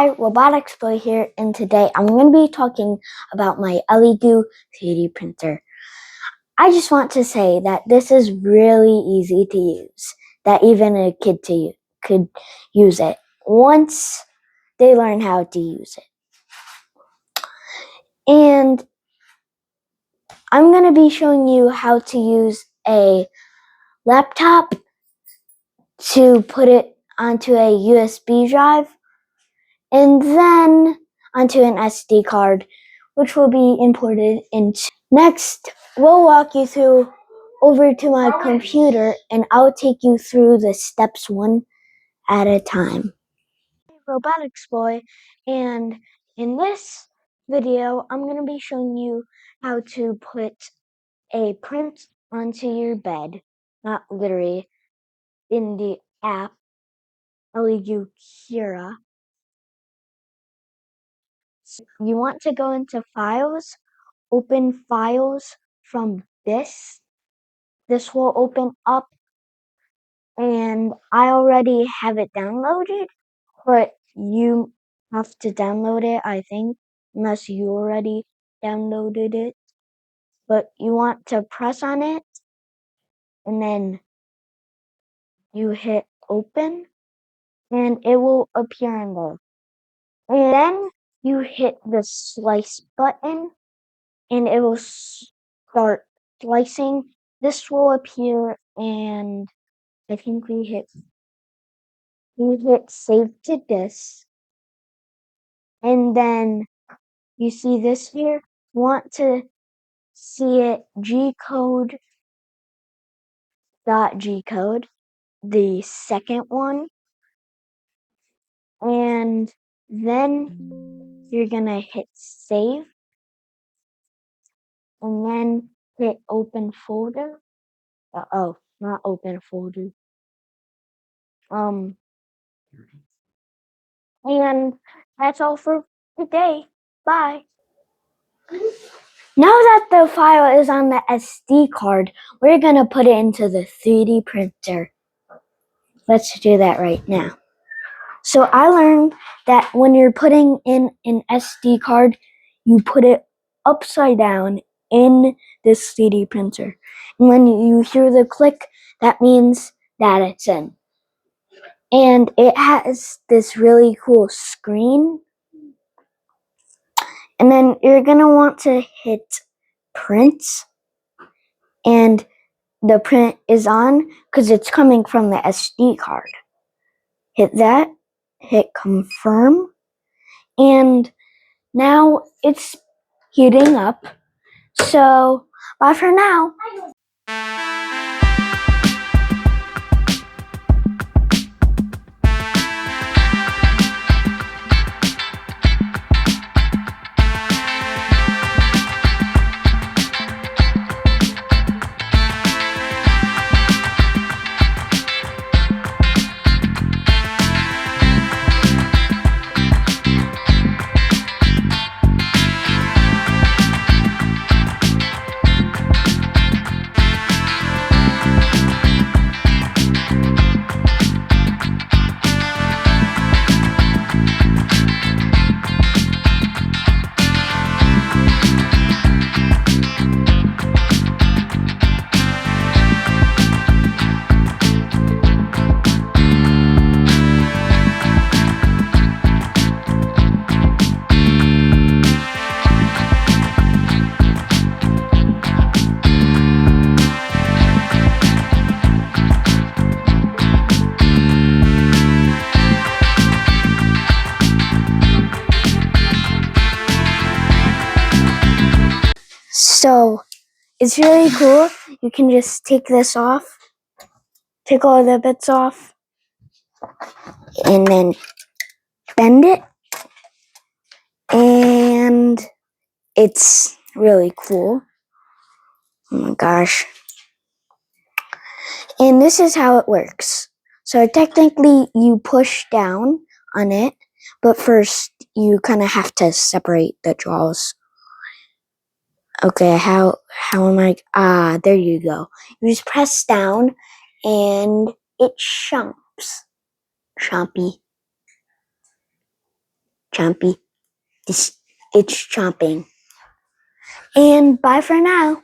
Hi, Robotics Boy here, and today I'm going to be talking about my Elegoo 3D printer. I just want to say that this is really easy to use, that even a kid could use it once they learn how to use it. And I'm going to be showing you how to use a laptop to put it onto a USB drive and then onto an SD card, which will be imported into. Next, we'll walk you through over to my computer and I'll take you through the steps one at a time. Robotics Boy, and in this video, I'm going to be showing you how to put a print onto your bed, not literally, in the app Elegoo. You want to go into Files, open Files from this. This will open up, and I already have it downloaded, but you have to download it, I think, unless you already downloaded it. But you want to press on it, and then you hit open, and it will appear in there. And then you hit the slice button, and it will start slicing. This will appear, and I think we hit save to disk, and then you see this here. Want to see it G-code, the second one, and then you're gonna hit save, and then hit open folder. Oh, not open folder. And that's all for today. Bye. Now that the file is on the SD card, we're going to put it into the 3D printer. Let's do that right now. So I learned that when you're putting in an SD card, you put it upside down in this 3D printer. And when you hear the click, that means that it's in. And it has this really cool screen. And then you're going to want to hit print, and the print is on because it's coming from the SD card. Hit that, hit confirm, and now it's heating up. So bye for now. So it's really cool. You can just take this off, take all the bits off, and then bend it. And it's really cool. Oh my gosh. And this is how it works. So technically you push down on it, but first you kind of have to separate the jaws. Okay, how am I? There you go. You just press down and it chomps. Chompy. chompy. It's chomping. And bye for now.